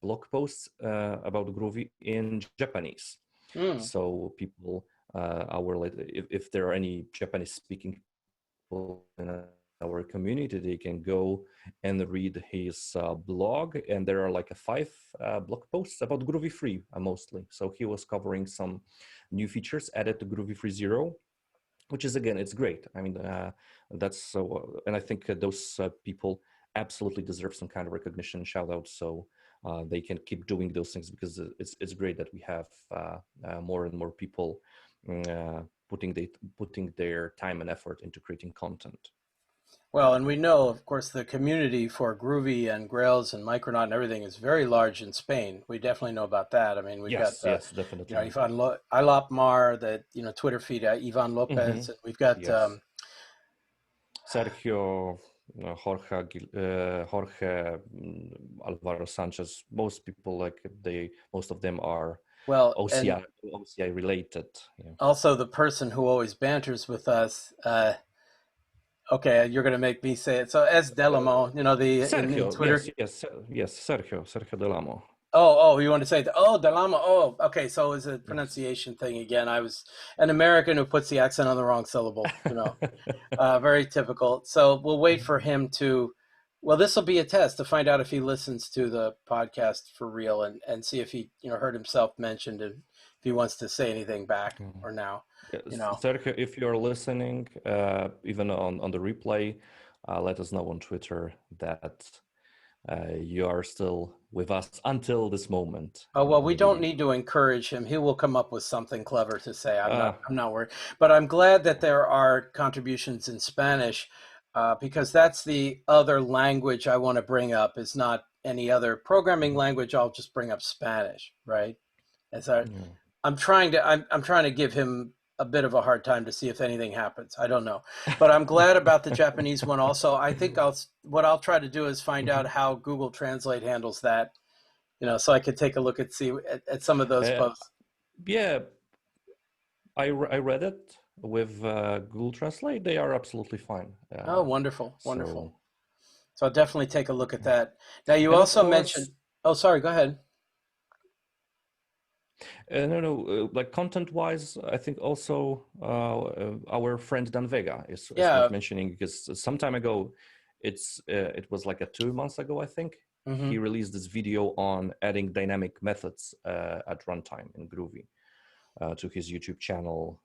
blog posts about Groovy in Japanese. mm. So people, if there are any Japanese speaking people in our community, they can go and read his blog, and there are like 5 blog posts about Groovy Free mostly. So he was covering some new features added to Groovy Free 0, which is, again, it's great. I mean, that's so, and I think those people absolutely deserve some kind of recognition, shout out. So they can keep doing those things, because it's great that we have more and more people putting their time and effort into creating content. Well, and we know, of course, the community for Groovy and Grails and Micronaut and everything is very large in Spain. We definitely know about that. I mean, we've got, Yes, yes, definitely. Ilapmar, the, Twitter feed, Ivan Hmm. Lopez, and we've got, Yes, Sergio. Jorge, Alvaro Sanchez. Most people most of them are Well, and OCI related. Yeah. also the person who always banters with us. Okay, you're going to make me say it. So S. Delamo, you know, in Sergio, Twitter. yes, Sergio Delamo. Oh, you want to say Delamo? Oh, okay. So it's a pronunciation thing again. I was an American who puts the accent on the wrong syllable. You know, very typical. So we'll wait for him to. Well, this will be a test to find out if he listens to the podcast for real and see if he heard himself mentioned and if he wants to say anything back or now. Sergio, if you're listening, even on the replay, let us know on Twitter that you are still with us until this moment. Oh, well, we don't need to encourage him. He will come up with something clever to say. I'm not worried. But I'm glad that there are contributions in Spanish because that's the other language I want to bring up. Is not any other programming language. I'll just bring up Spanish, right? I'm trying to give him a bit of a hard time to see if anything happens. I don't know, but I'm glad about the Japanese one also. I think what I'll try to do is find out how Google Translate handles that. So I could take a look at some of those posts. Yeah, I read it with Google Translate. They are absolutely fine. Oh, wonderful. So I'll definitely take a look at that. Now you and also mentioned. Oh, sorry. Go ahead. No. Like content-wise, I think also our friend Dan Vega is worth mentioning because some time ago, it was like 2 months ago, I think. Mm-hmm. He released this video on adding dynamic methods at runtime in Groovy to his YouTube channel,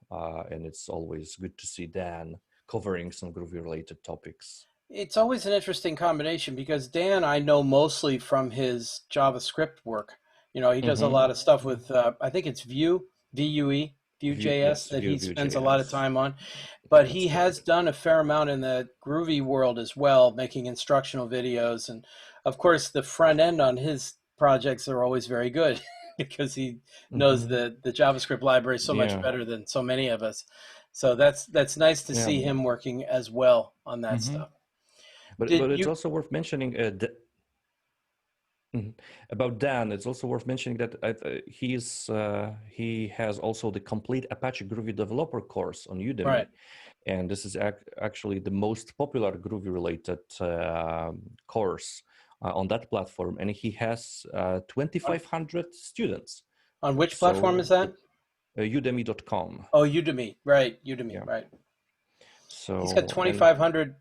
and it's always good to see Dan covering some Groovy-related topics. It's always an interesting combination because Dan, I know mostly from his JavaScript work. He does a lot of stuff with, I think it's Vue.js that he spends a lot of time on. But he has done a fair amount in the Groovy world as well, making instructional videos. And of course, the front end on his projects are always very good because he knows the JavaScript library so much better than so many of us. So that's nice to see him working as well on that stuff. But it's also worth mentioning about Dan. It's also worth mentioning that he has also the complete Apache Groovy developer course on Udemy, right. And this is actually the most popular Groovy related course on that platform, and he has 2,500 students. On which platform is that? Udemy.com. Oh, Udemy, right? Right. So he's got 2,500.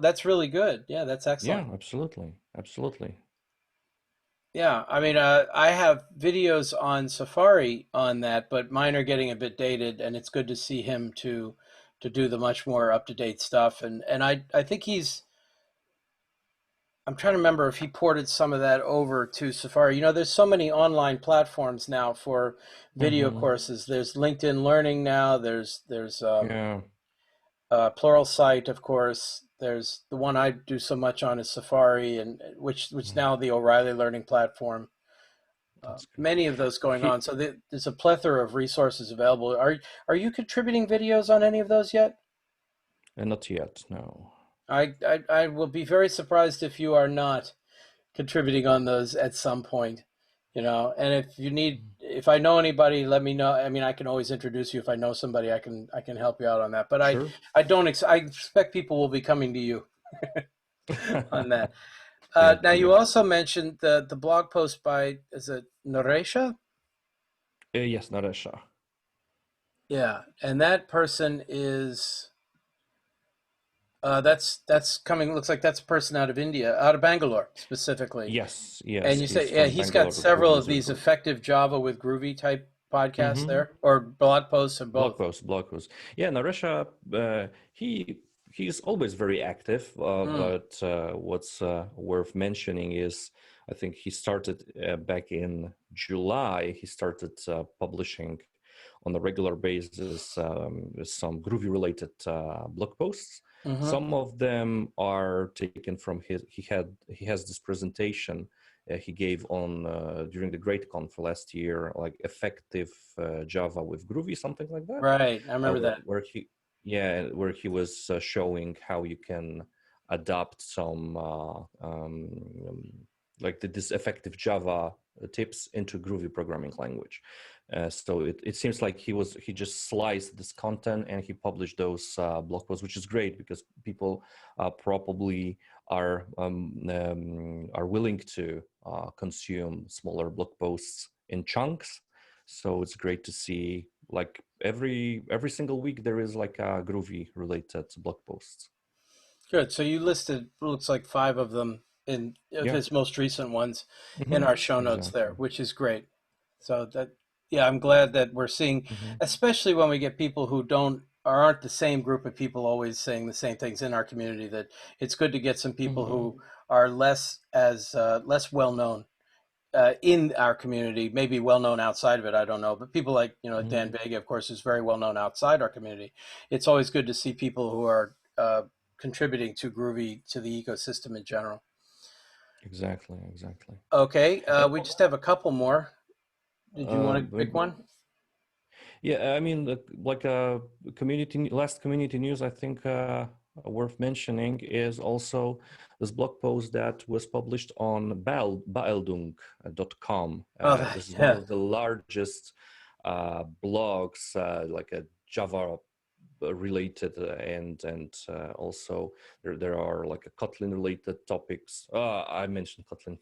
That's really good. Yeah, that's excellent. Yeah, absolutely. Yeah, I mean, I have videos on Safari on that, but mine are getting a bit dated, and it's good to see him to do the much more up-to-date stuff. And I think I'm trying to remember if he ported some of that over to Safari. There's so many online platforms now for video courses. There's LinkedIn Learning now. There's Pluralsight, of course. There's the one I do so much on is Safari, and which now the O'Reilly Learning Platform. Many of those going on. So there's a plethora of resources available. Are you contributing videos on any of those yet? Not yet, no. I will be very surprised if you are not contributing on those at some point. And if I know anybody, let me know. I mean, I can always introduce you. If I know somebody, I can help you out on that. But sure. I expect people will be coming to you on that. Now, you also mentioned the blog post by, is it Naresha? Yes, Naresha. Yeah, and that person is. That's coming. Looks like that's a person out of India, out of Bangalore specifically. Yes. And you say, he's got several of these effective Java with Groovy type podcasts there, or blog posts, or both. Blog posts. Yeah, Naresha, he's always very active. But what's worth mentioning is, I think he started back in July. He started publishing on a regular basis some Groovy related blog posts. Some of them are taken from he has this presentation he gave on during the GreatConf last year, like effective Java with Groovy, something like that. Right, I remember that. Where he was showing how you can adopt some like this effective Java tips into Groovy programming language. So it seems like he just sliced this content and he published those blog posts, which is great because people probably are willing to consume smaller blog posts in chunks. So it's great to see, like every single week there is like a Groovy related blog posts. Good. So you listed, looks like 5 of them in Yeah. his most recent ones in our show notes Exactly. there, which is great. So that, yeah, I'm glad that we're seeing, especially when we get people who aren't the same group of people always saying the same things in our community, that it's good to get some people who are less well known in our community, maybe well known outside of it, I don't know, but people like, Dan Vega, of course, is very well known outside our community. It's always good to see people who are contributing to Groovy, to the ecosystem in general. Exactly. Okay, we just have a couple more. Did you want to pick one? Yeah, I mean, like last community news, I think worth mentioning is also this blog post that was published on Beeldung.com. This is one of the largest blogs, like a Java related, and also there are like a Kotlin related topics. I mentioned Kotlin,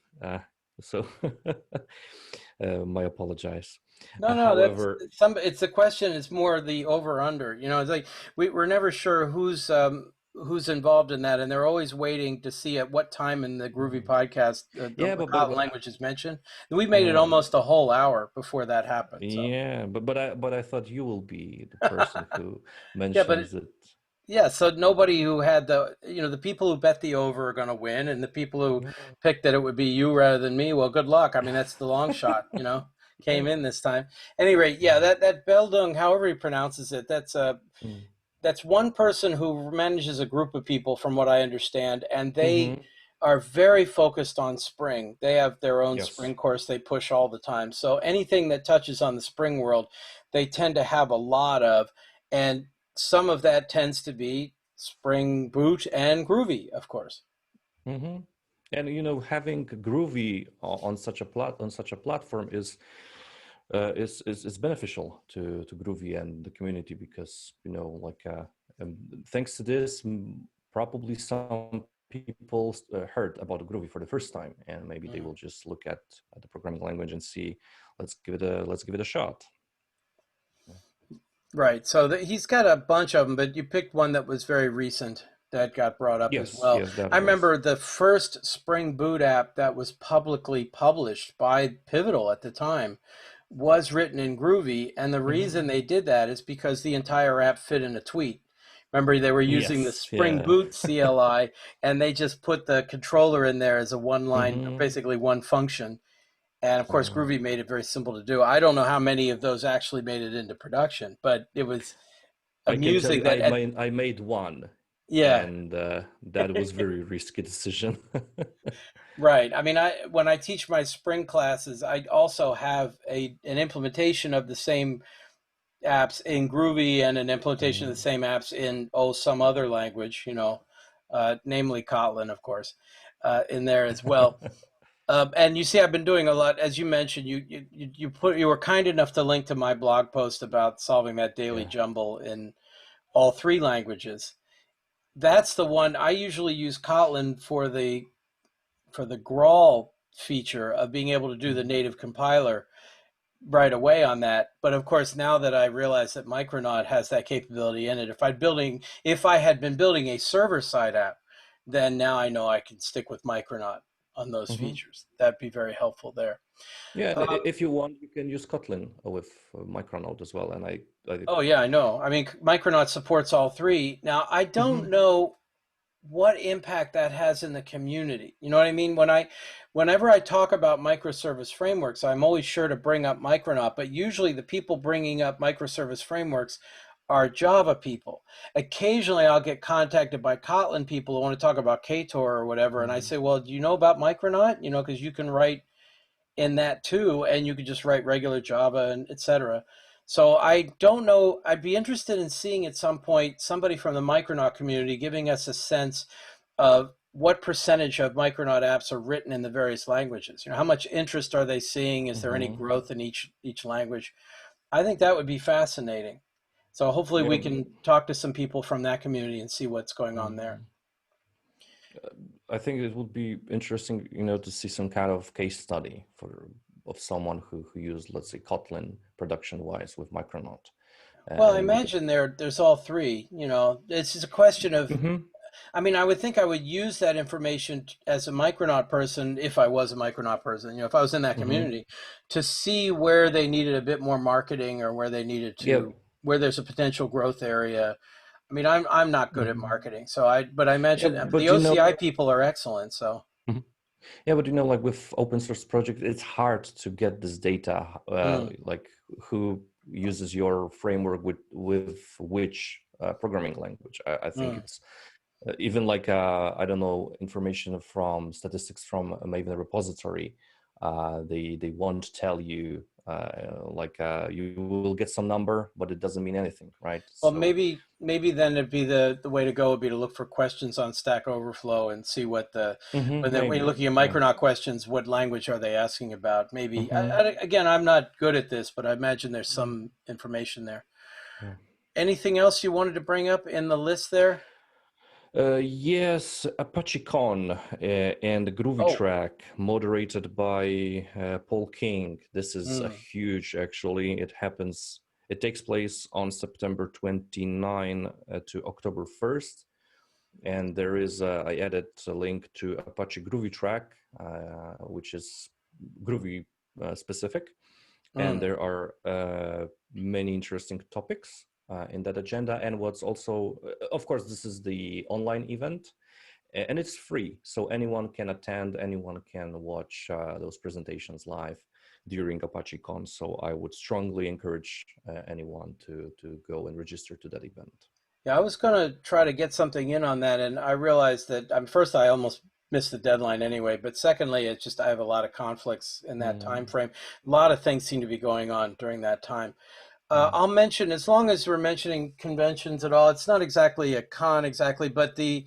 so my apologize. No, However, it's a question. It's more the over under. It's like we're never sure who's involved in that, and they're always waiting to see at what time in the Groovy podcast the Kotlin language is mentioned. And we made it almost a whole hour before that happened. So. Yeah, but I thought you will be the person who mentions it. Yeah, so nobody who had the people who bet the over are going to win, and the people who picked that it would be you rather than me, well, good luck. I mean, that's the long shot, came in this time. At any rate, yeah, that Beldung, however he pronounces it, that's one person who manages a group of people, from what I understand, and they are very focused on Spring. They have their own Spring course they push all the time. So anything that touches on the Spring world, they tend to have a lot of, and some of that tends to be Spring Boot and Groovy, of course. And having Groovy on such a platform is beneficial to Groovy and the community, because thanks to this, probably some people heard about Groovy for the first time, and maybe they will just look at the programming language and see, let's give it a shot. Right. So he's got a bunch of them, but you picked one that was very recent that got brought up as well. I remember the first Spring Boot app that was publicly published by Pivotal at the time was written in Groovy, and the reason they did that is because the entire app fit in a tweet. Remember, they were using the Spring Boot CLI, and they just put the controller in there as a one-line, basically one function. And of course, Groovy made it very simple to do. I don't know how many of those actually made it into production, but it was amusing. I made one. Yeah. And that was a very risky decision. Right. I mean, when I teach my Spring classes, I also have an implementation of the same apps in Groovy and an implementation of the same apps in some other language, namely Kotlin, of course, in there as well. And you see, I've been doing a lot, as you mentioned. You were kind enough to link to my blog post about solving that daily jumble in all 3 languages. That's the one I usually use Kotlin for the Graal feature of being able to do the native compiler right away on that. But of course, now that I realize that Micronaut has that capability in it, if I had been building a server-side app, then now I know I can stick with Micronaut on those features. That'd be very helpful there. Yeah, if you want, you can use Kotlin with Micronaut as well. And oh yeah, I know. I mean, Micronaut supports all 3. Now, I don't know what impact that has in the community. You know what I mean? Whenever I talk about microservice frameworks, I'm always sure to bring up Micronaut, but usually the people bringing up microservice frameworks are Java people. Occasionally I'll get contacted by Kotlin people who want to talk about Ktor or whatever, and I say, well, do you know about Micronaut? Because you can write in that too, and you can just write regular Java and etc. So I don't know. I'd be interested in seeing at some point somebody from the Micronaut community giving us a sense of what percentage of Micronaut apps are written in the various languages. How much interest are they seeing? Is there any growth in each language? I think that would be fascinating. So hopefully we can talk to some people from that community and see what's going on there. I think it would be interesting, to see some kind of case study of someone who used, let's say, Kotlin production-wise with Micronaut. Well, I imagine there's all three. It's just a question of. I mean, I would think I would use that information as a Micronaut person, if I was a Micronaut person, if I was in that community, to see where they needed a bit more marketing or where they needed to, where there's a potential growth area. I mean, I'm not good at marketing, but I imagine the OCI people are excellent. So. Yeah, but like with open source project, it's hard to get this data, like who uses your framework with which programming language. I think it's even like I don't know, information from statistics from maybe the repository. They won't tell you you will get some number, but it doesn't mean anything, right? Well, maybe then it'd be the way to go would be to look for questions on Stack Overflow and see what when you're looking at Micronaut questions, what language are they asking about? Maybe again, I'm not good at this, but I imagine there's some information there. Yeah. Anything else you wanted to bring up in the list there? Yes, ApacheCon and the Groovy track moderated by Paul King. This is a huge, actually. It takes place on September 29 to October 1st. And there is, I added a link to Apache Groovy track, which is Groovy specific. And there are many interesting topics in that agenda. And what's also, of course, this is the online event and it's free. So anyone can attend, anyone can watch those presentations live during ApacheCon. So I would strongly encourage anyone to go and register to that event. Yeah, I was going to try to get something in on that. And I realized that first, I almost missed the deadline anyway. But secondly, it's just I have a lot of conflicts in that time frame. A lot of things seem to be going on during that time. I'll mention, as long as we're mentioning conventions at all, it's not exactly a con exactly, but the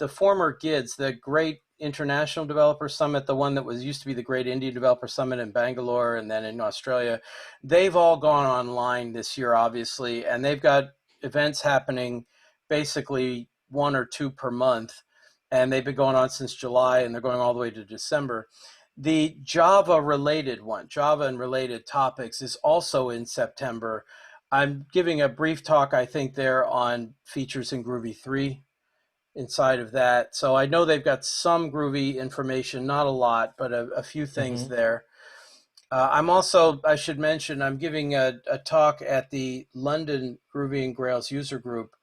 former GIDS, the Great International Developer Summit, the one that used to be the Great Indian Developer Summit in Bangalore and then in Australia, they've all gone online this year, obviously, and they've got events happening basically 1 or 2 per month, and they've been going on since July, and they're going all the way to December. The Java-related one, Java and related topics, is also in September. I'm giving a brief talk, I think, there on features in Groovy 3 inside of that. So I know they've got some Groovy information, not a lot, but a few things there. I'm also, I should mention, I'm giving a talk at the London Groovy and Grails user group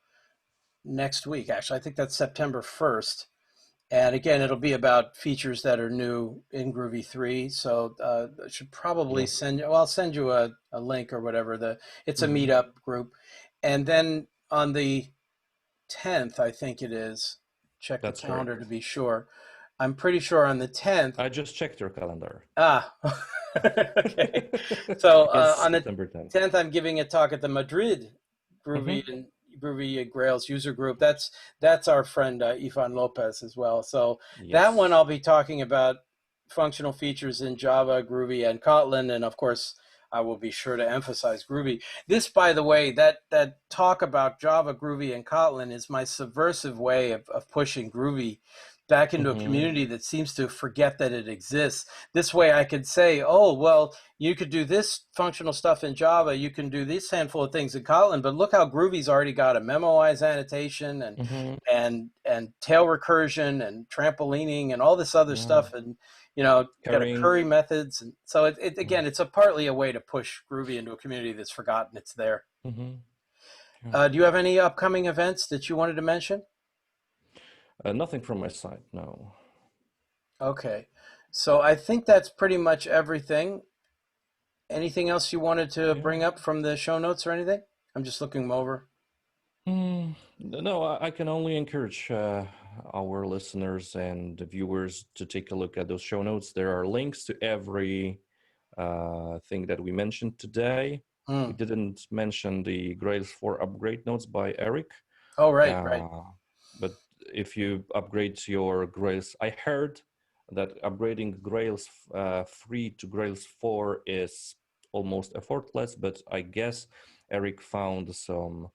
next week. Actually, I think that's September 1st. And again, it'll be about features that are new in Groovy 3. So I should probably I'll send you a link or whatever. It's a meetup group. And then on the 10th, I think it is, check the calendar to be sure. I'm pretty sure on the 10th. I just checked your calendar. Okay. So on the 10th, I'm giving a talk at the Madrid Groovy and Groovy Grails user group. That's our friend Ifan Lopez as well. So that one I'll be talking about functional features in Java, Groovy, and Kotlin, and of course I will be sure to emphasize Groovy. This, by the way, that talk about Java, Groovy, and Kotlin is my subversive way of pushing Groovy back into a community that seems to forget that it exists. This way I could say, oh, well, you could do this functional stuff in Java, you can do this handful of things in Kotlin, but look how Groovy's already got a memoize annotation and tail recursion and trampolining and all this other stuff, and got a curry methods. And so it again, it's partly a way to push Groovy into a community that's forgotten it's there. Do you have any upcoming events that you wanted to mention? Nothing from my side, no. Okay, so I think that's pretty much everything. Anything else you wanted to bring up from the show notes or anything? I'm just looking them over. No, I can only encourage our listeners and the viewers to take a look at those show notes. There are links to every thing that we mentioned today. We didn't mention the Grails 4 upgrade notes by Eric. Oh, right. But if you upgrade your Grails, I heard that upgrading Grails 3 to Grails 4 is almost effortless, but I guess Eric found some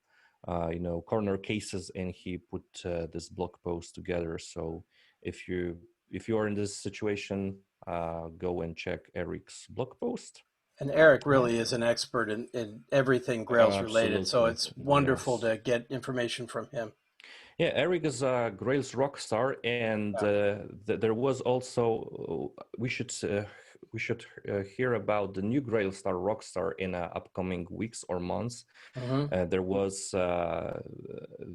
corner cases, and he put this blog post together. So if you are in this situation, go and check Eric's blog post. And Eric really is an expert in everything Grails related, so Absolutely. it's wonderful Yes. to get information from him. Yeah, Eric is a Grails rock star, and there was also we should hear about the new Grails star rock star in upcoming weeks or months. There was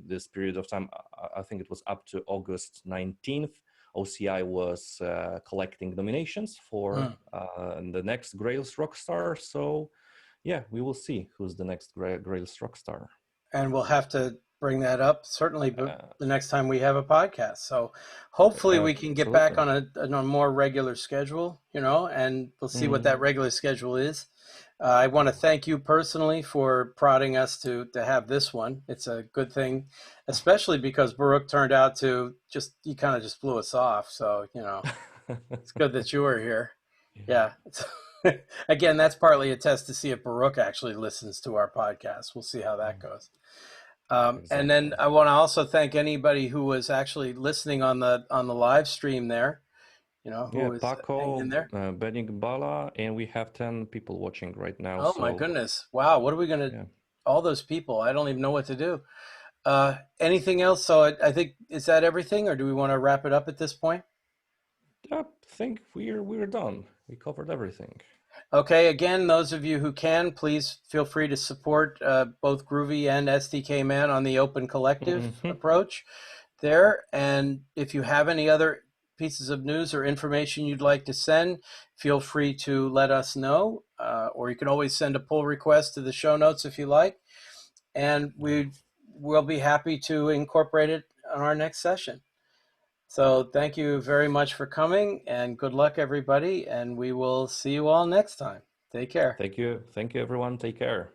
this period of time, I think it was up to August 19th. OCI was collecting nominations for the next Grails rock star. So yeah, we will see who's the next Grails rock star. And we'll have to bring that up certainly the next time we have a podcast. So hopefully we can get back on a more regular schedule, and we'll see what that regular schedule is. I want to thank you personally for prodding us to have this one. It's a good thing, especially because Baruch turned out to you kind of just blew us off. So, it's good that you were here. Yeah. Again, that's partly a test to see if Baruch actually listens to our podcast. We'll see how that goes. Exactly. And then I want to also thank anybody who was actually listening on the live stream there. Who was Paco, in there? Benny Bala, and we have 10 people watching right now. Oh, my goodness. Wow. What are we going to, all those people, I don't even know what to do. Anything else? So I think, is that everything, or do we want to wrap it up at this point? I think we're done. We covered everything. Okay. Again, those of you who can, please feel free to support both Groovy and SDK Man on the open collective approach there. And if you have any other pieces of news or information you'd like to send, feel free to let us know, or you can always send a pull request to the show notes if you like, and we'll be happy to incorporate it on our next session. So thank you very much for coming, and good luck, everybody, and we will see you all next time. Take care. Thank you everyone. Take care.